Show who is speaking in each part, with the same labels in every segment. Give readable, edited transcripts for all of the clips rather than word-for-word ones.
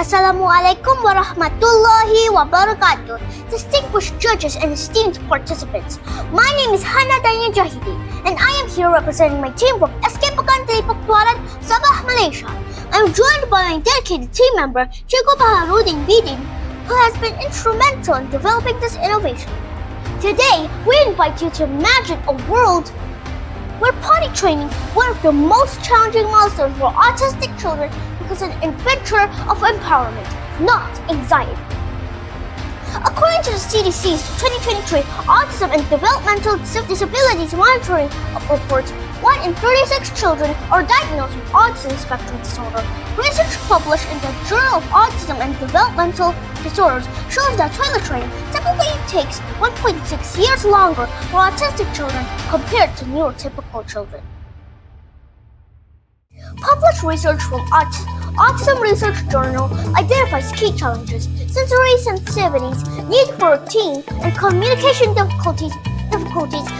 Speaker 1: Assalamualaikum warahmatullahi wabarakatuh. Distinguished judges and esteemed participants, my name is Hana Danya Jahidi, and I am here representing my team from SK Pagantay Paktuaran, Sabah, Malaysia. I am joined by my dedicated team member, Chico Baharudin Bidin, who has been instrumental in developing this innovation. Today, we invite you to imagine a world where potty training, one of the most challenging milestones for autistic children, becomes an adventure of empowerment, not anxiety. According to the CDC's 2023 Autism and Developmental Disabilities Monitoring Report, 1 in 36 children are diagnosed with autism spectrum disorder. Research published in the Journal of Autism and Developmental Disorders shows that toilet training typically takes 1.6 years longer for autistic children compared to neurotypical children. Published research from Autism Research Journal identifies key challenges: sensory sensitivities, need for routine, and communication difficulties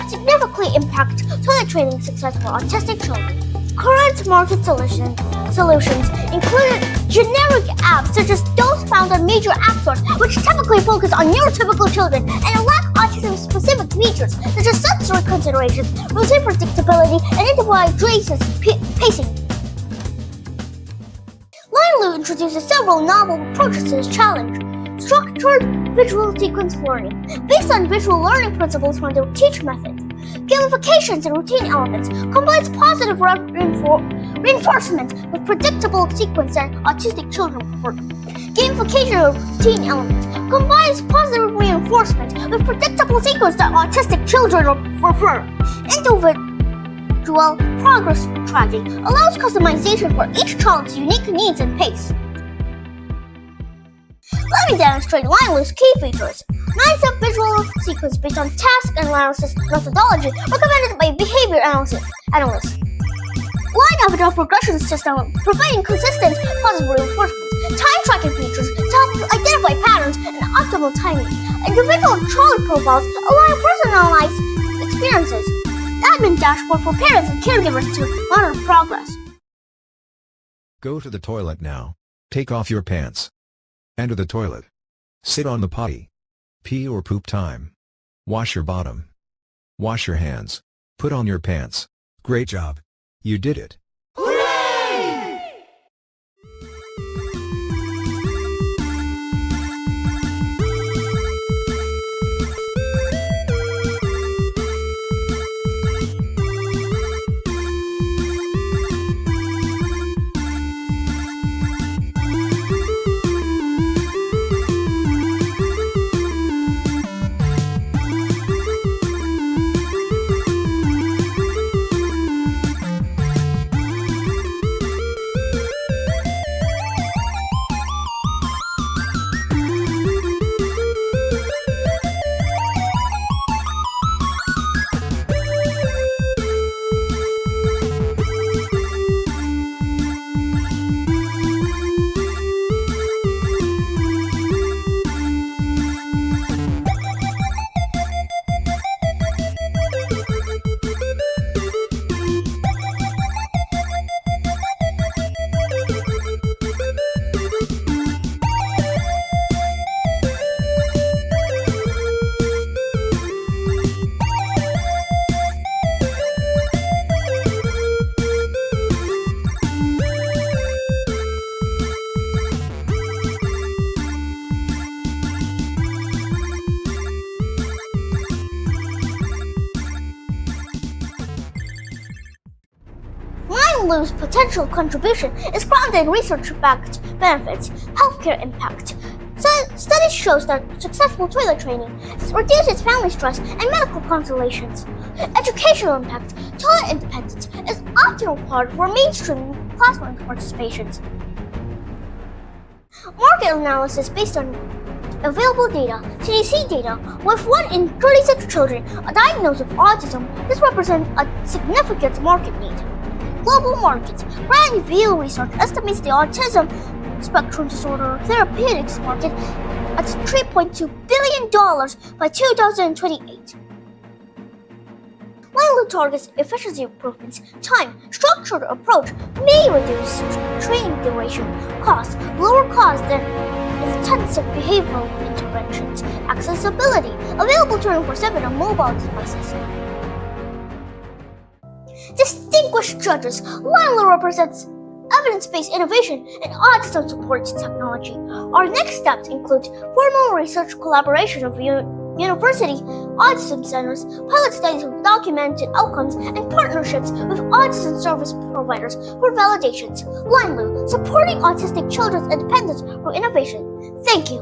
Speaker 1: significantly impact toilet training success for autistic children. Current market solutions include generic apps such as those found on major app stores, which typically focus on neurotypical children and lack autism-specific features such as sensory considerations, routine predictability, and individualized pacing. Lionloo introduces several novel approaches to this challenge. Structured visual sequence learning, based on visual learning principles from the TEACH method. Gamifications and routine elements combines positive reinforcement with predictable sequence that autistic children prefer. Gamification and routine elements combines positive reinforcement with predictable sequence that autistic children prefer. Individual progress tracking allows customization for each child's unique needs and pace. Let me demonstrate Lionloo's key features. Nine-step visual sequence based on task analysis methodology recommended by behavior analysts. Line avatar progression system providing consistent positive reinforcement. Time tracking features to help identify patterns and optimal timing. Individual child profiles allow personalized experiences. Admin dashboard for parents and caregivers to monitor progress.
Speaker 2: Go to the toilet now. Take off your pants. Enter the toilet. Sit on the potty. Pee or poop time. Wash your bottom. Wash your hands. Put on your pants. Great job. You did it.
Speaker 3: Hooray!
Speaker 1: Lionloo's potential contribution is grounded in research-backed benefits, healthcare impact. Studies show that successful toilet training reduces family stress and medical consultations. Educational impact: toilet independence is optimal part for mainstream classroom participations. Market analysis based on available data, CDC data, with 1 in 36 children diagnosed with autism, this represents a significant market need. Global markets. Brand View Research estimates the autism spectrum disorder therapeutics market at $3.2 billion by 2028. Lionloo targets efficiency improvements, time, structured approach may reduce training duration, cost, lower cost than intensive behavioral interventions, accessibility, available 24/7 on mobile devices. Distinguished judges, Lionloo represents evidence-based innovation in autism support technology. Our next steps include formal research collaboration of university autism centers, pilot studies with documented outcomes, and partnerships with autism service providers for validations. Lionloo, supporting autistic children's independence through innovation. Thank you.